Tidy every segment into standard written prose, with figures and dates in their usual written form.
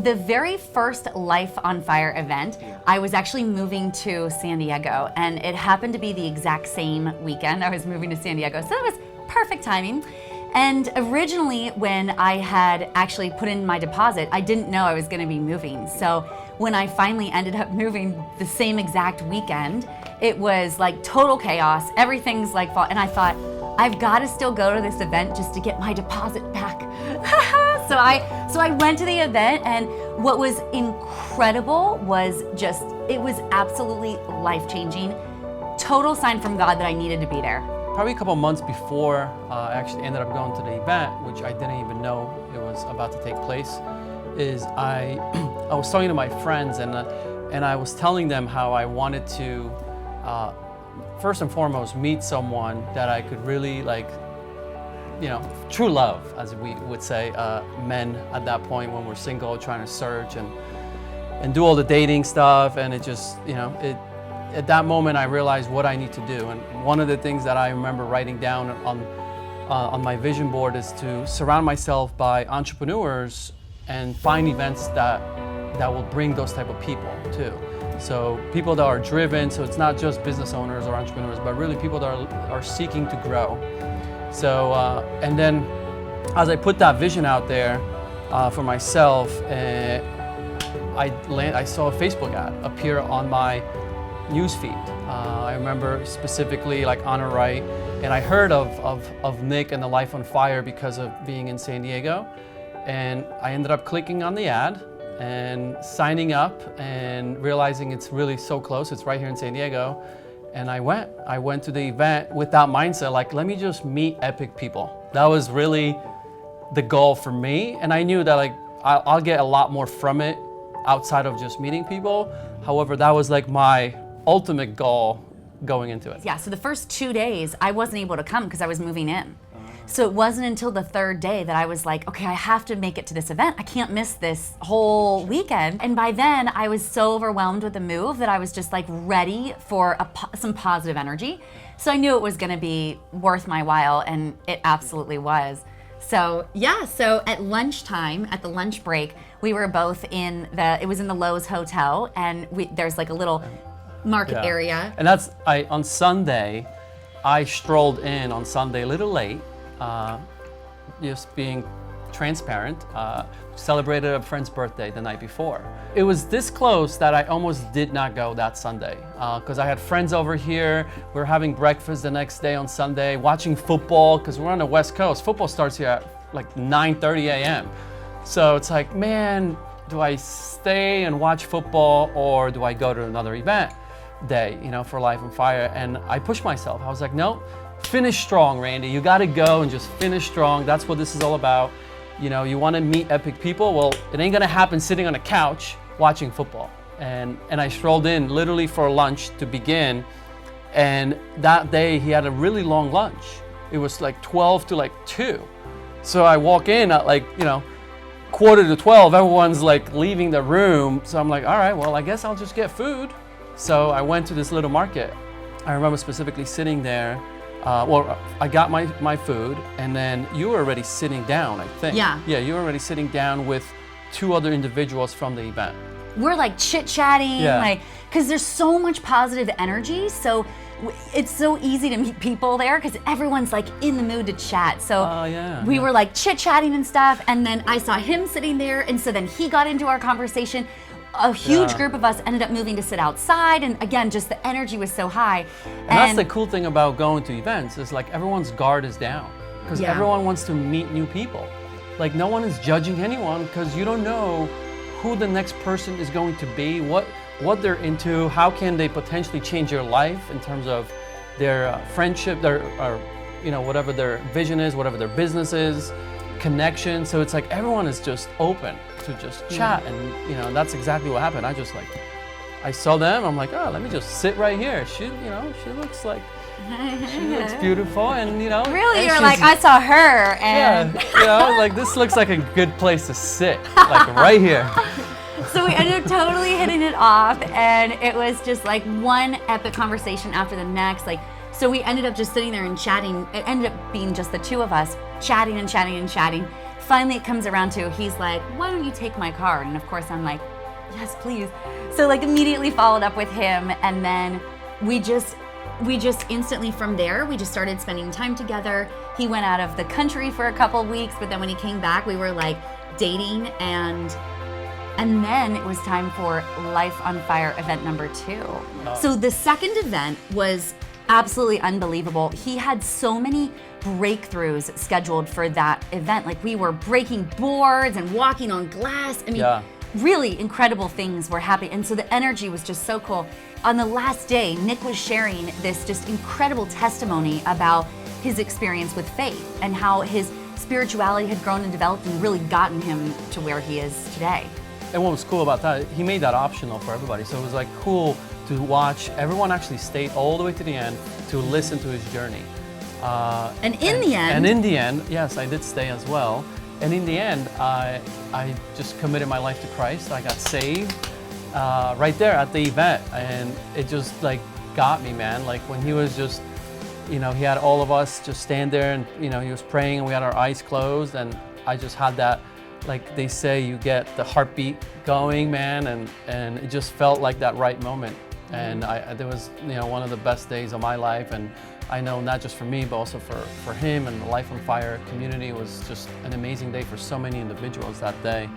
the very first Life on Fire event, I was actually moving to San Diego, and it happened to be the exact same weekend I was moving to San Diego, so it was perfect timing. And originally, when I had actually put in my deposit, I didn't know I was going to be moving. So when I finally ended up moving the same exact weekend, it was like total chaos. Everything's like fall, and I thought, I've got to still go to this event just to get my deposit back. So I went to the event, and what was incredible was just, it was absolutely life-changing. Total sign from God that I needed to be there. Probably a couple months before I actually ended up going to the event, which I didn't even know it was about to take place, is I was talking to my friends, and I was telling them how I wanted to first and foremost meet someone that I could really like, you know, true love, as we would say, men at that point when we're single, trying to search and do all the dating stuff, and it just, you know, at that moment I realized what I need to do. And one of the things that I remember writing down on my vision board is to surround myself by entrepreneurs and find events that will bring those type of people too. So people that are driven, so it's not just business owners or entrepreneurs, but really people that are seeking to grow. So, and then as I put that vision out there for myself, I saw a Facebook ad appear on my newsfeed. I remember specifically like Honor Wright, and I heard of Nick and the Life on Fire because of being in San Diego. And I ended up clicking on the ad and signing up and realizing it's really so close. It's right here in San Diego. And I went to the event with that mindset, like, let me just meet epic people. That was really the goal for me. And I knew that like, I'll get a lot more from it outside of just meeting people. However, that was like my ultimate goal going into it. Yeah, so the first 2 days, I wasn't able to come because I was moving in. So it wasn't until the third day that I was like, okay, I have to make it to this event. I can't miss this whole weekend. And by then, I was so overwhelmed with the move that I was just like ready for some positive energy. So I knew it was gonna be worth my while, and it absolutely was. So yeah, so at lunchtime, at the lunch break, we were both it was in the Lowe's Hotel, and there's like a little market area. And on Sunday, I strolled in on Sunday a little late, just being transparent, celebrated a friend's birthday the night before. It was this close that I almost did not go that Sunday, because I had friends over here. We were having breakfast the next day on Sunday, watching football, because we're on the West Coast. Football starts here at like 9:30 a.m. So it's like, man, do I stay and watch football, or do I go to another event day, you know, for Life on Fire? And I pushed myself. I was like, no, finish strong, Randy. You got to go and just finish strong. That's what this is all about. You know, you want to meet epic people. Well, it ain't gonna happen sitting on a couch watching football. And I strolled in literally for lunch to begin. And that day he had a really long lunch. It was like 12 to like 2. So I walk in at like, you know, 11:45. Everyone's like leaving the room. So I'm like, all right, well, I guess I'll just get food. So I went to this little market. I remember specifically sitting there. I got my food, and then you were already sitting down, I think. Yeah. Yeah, you were already sitting down with 2 other individuals from the event. We're like chit-chatting, Yeah. like, because there's so much positive energy. So it's so easy to meet people there because everyone's like in the mood to chat. So we were like chit-chatting and stuff, and then I saw him sitting there, and so then he got into our conversation. A huge group of us ended up moving to sit outside, and again, just the energy was so high. And that's the cool thing about going to events, is like everyone's guard is down, because everyone wants to meet new people. Like no one is judging anyone, because you don't know who the next person is going to be, what they're into, how can they potentially change your life in terms of their friendship, or you know, whatever their vision is, whatever their business is, connection. So it's like everyone is just open to just chat, and you know, that's exactly what happened. I saw them, I'm like, oh, let me just sit right here. She looks like, she looks beautiful, and you know. Really, you're like, I saw her, and yeah, you know, like this looks like a good place to sit, like right here. So we ended up totally hitting it off, and it was just like one epic conversation after the next. Like, so we ended up just sitting there and chatting. It ended up being just the 2 of us chatting and chatting and chatting. finally it comes around to, he's like, why don't you take my card? And of course I'm like, yes, please. So like immediately followed up with him, and then we just instantly from there, we just started spending time together. He went out of the country for a couple of weeks, but then when he came back, we were like dating, and then it was time for Life on Fire event number 2. Oh. So the second event was absolutely unbelievable. He had so many breakthroughs scheduled for that event. Like we were breaking boards and walking on glass. I mean, really incredible things were happening. And so the energy was just so cool. On the last day, Nick was sharing this just incredible testimony about his experience with faith and how his spirituality had grown and developed and really gotten him to where he is today. And what was cool about that, he made that optional for everybody. So it was like cool to watch. Everyone actually stayed all the way to the end to listen to his journey. And in the end, yes, I did stay as well. And in the end, I just committed my life to Christ. I got saved right there at the event, and it just like got me, man. Like when he was just, he had all of us just stand there, and he was praying, and we had our eyes closed, and I just had that, like they say, you get the heartbeat going, man, and it just felt like that right moment. And it was one of the best days of my life, and I know not just for me, but also for him and the Life on Fire community. It was just an amazing day for so many individuals that day.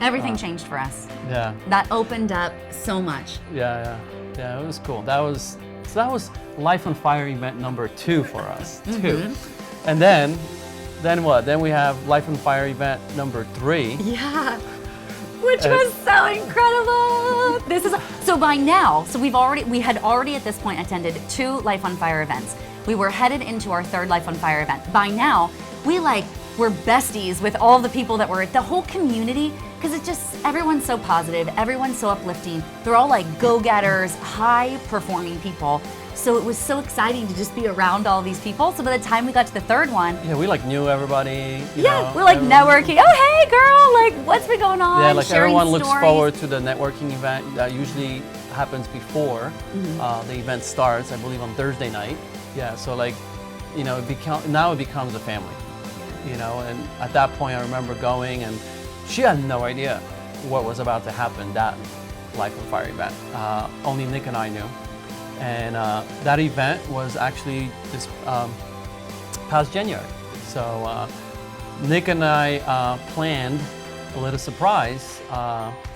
Everything changed for us. Yeah. That opened up so much. Yeah, it was cool. That was Life on Fire event number 2 for us, too. And then what? Then we have Life on Fire event number 3. Yeah. Which was so incredible. So by now, we had already at this point attended 2 Life on Fire events. We were headed into our 3rd Life on Fire event. By now, we were besties with all the people that were at the whole community, because it's just, everyone's so positive, everyone's so uplifting. They're all like go-getters, high-performing people. So it was so exciting to just be around all these people. So by the time we got to the 3rd one, we knew everybody. We're like networking. Oh, hey, girl, like what's been going on? Yeah, like sharing everyone looks stories. forward to the networking event that usually happens before the event starts. I believe on Thursday night. Yeah, so like, now it becomes a family. And at that point, I remember going, and she had no idea what was about to happen. That Life on Fire event. Only Nick and I knew. And that event was actually this past January. So Nick and I planned a little surprise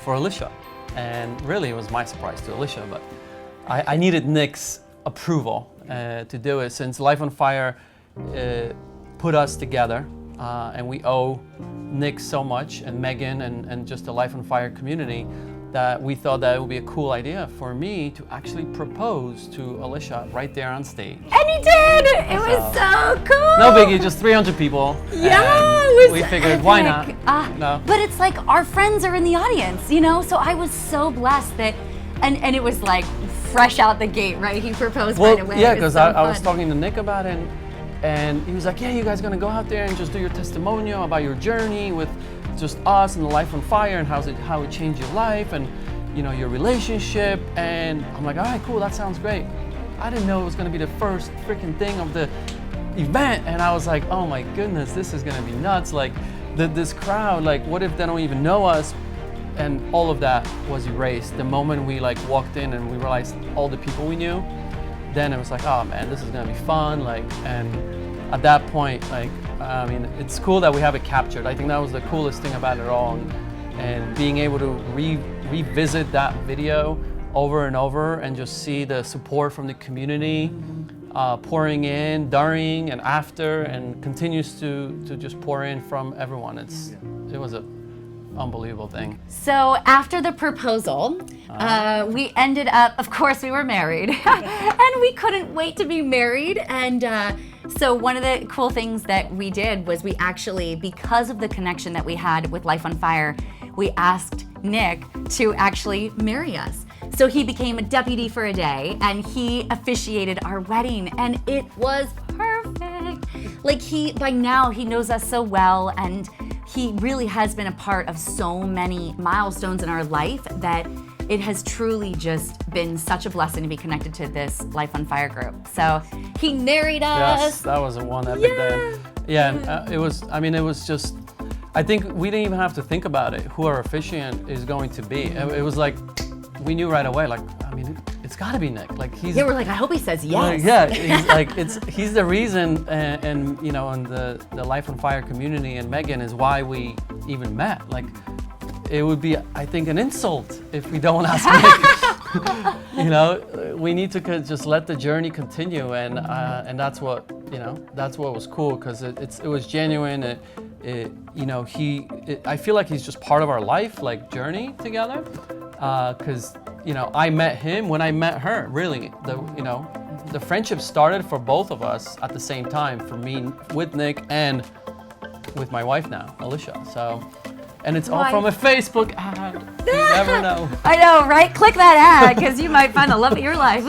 for Alycia. And really it was my surprise to Alycia, but I needed Nick's approval to do it, since Life on Fire put us together, and we owe Nick so much, and Megan, and just the Life on Fire community, that we thought that it would be a cool idea for me to actually propose to Alycia right there on stage. And he did! It was so cool! No biggie, just 300 people. Yeah, it was we figured, epic. why not? No. But it's like our friends are in the audience, so I was so blessed that, and it was like fresh out the gate, right? He proposed right away. Yeah, because I was talking to Nick about it, and he was like, yeah, you guys gonna go out there and just do your testimonial about your journey with just us and the Life on Fire, and how it changed your life, and your relationship. And I'm like, all right, cool, that sounds great. I didn't know it was gonna be the first freaking thing of the event, and I was like, oh my goodness, this is gonna be nuts. Like this crowd, like what if they don't even know us? And all of that was erased the moment we walked in and we realized all the people we knew. Then it was like, oh man, this is gonna be fun. And at that point, it's cool that we have it captured. I think that was the coolest thing about it all, and being able to revisit that video over and over, and just see the support from the community pouring in during and after, and continues to just pour in from everyone. It was a unbelievable thing. So after the proposal, we ended up, of course we were married, and we couldn't wait to be married. And so one of the cool things that we did was we actually, because of the connection that we had with Life on Fire, we asked Nick to actually marry us. So he became a deputy for a day, and he officiated our wedding, and it was perfect. By now he knows us so well, and he really has been a part of so many milestones in our life that it has truly just been such a blessing to be connected to this Life on Fire group. So he married us. Yes, that was a one epic day. Yeah, and it was just, I think we didn't even have to think about it, who our officiant is going to be. It was like, we knew right away, like, I mean, it's gotta be Nick. Like he's. Yeah, we're like, I hope he says yes. Like, yeah, he's like, he's the reason, and you know, in the Life on Fire community, and Megan is why we even met. Like, it would be, I think, an insult if we don't ask Nick. You know, we need to just let the journey continue, and that's what, you know, that's what was cool, because it was genuine. You know, I feel like he's just part of our life, like, journey together, because you know, I met him when I met her. Really, you know, the friendship started for both of us at the same time. For me with Nick, and with my wife now, Alycia. So, and it's all from a Facebook ad. You never know. I know, right? Click that ad, because you might find the love of your life.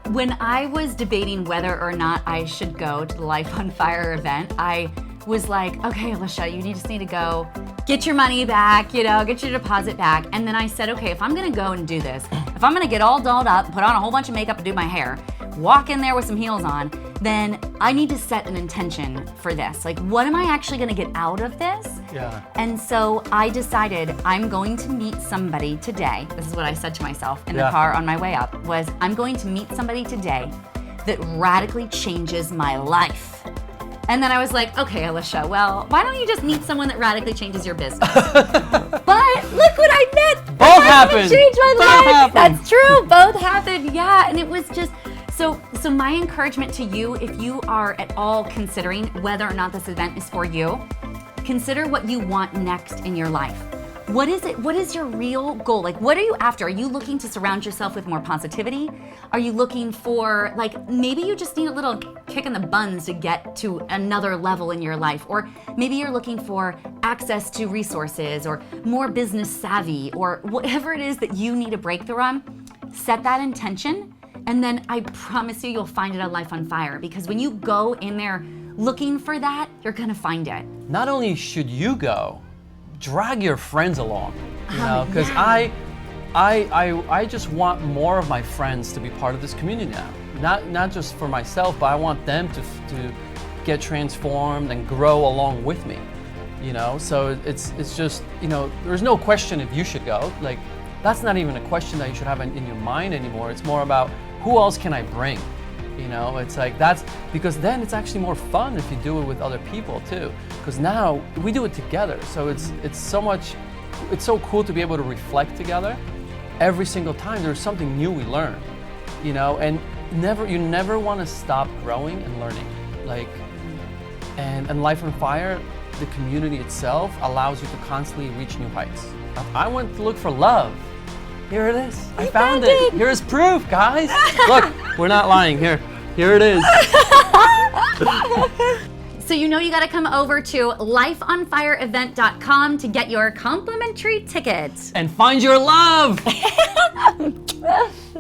When I was debating whether or not I should go to the Life on Fire event, I was like, okay, Alycia, you just need to go get your money back, you know, get your deposit back. And then I said, okay, if I'm gonna go and do this, if I'm gonna get all dolled up, put on a whole bunch of makeup and do my hair, walk in there with some heels on, then I need to set an intention for this. Like, what am I actually gonna get out of this? Yeah. And so I decided I'm going to meet somebody today. This is what I said to myself in the car on my way up, was I'm going to meet somebody today that radically changes my life. And then I was like, okay, Alycia, well, why don't you just meet someone that radically changes your business? But look what I met. Both happened. Changed my Both life. happened. That's true. Both happened. Yeah, and it was just so my encouragement to you, if you are at all considering whether or not this event is for you, consider what you want next in your life. What is it? What is your real goal? Like, what are you after? Are you looking to surround yourself with more positivity? Are you looking for, like, maybe you just need a little kick in the buns to get to another level in your life? Or maybe you're looking for access to resources or more business savvy, or whatever it is that you need a breakthrough on. Set that intention, and then I promise you'll find it at Life on Fire, because when you go in there looking for that, you're gonna find it. Not only should you go, drag your friends along, you know, because yeah. I just want more of my friends to be part of this community now. Not just for myself, but I want them to get transformed and grow along with me, you know. So it's just, you know, there's no question if you should go. Like, that's not even a question that you should have in your mind anymore. It's more about, who else can I bring? You know, it's like, that's because then it's actually more fun if you do it with other people too. Because now we do it together, so it's so cool to be able to reflect together. Every single time there's something new we learn, you know, and you never want to stop growing and learning. Like, and Life on Fire, the community itself allows you to constantly reach new heights. I went to look for love. Here it is. I found it. Here's proof, guys. Look, we're not lying. Here it is. So you know you got to come over to lifeonfireevent.com to get your complimentary ticket. And find your love.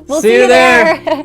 We'll See you there.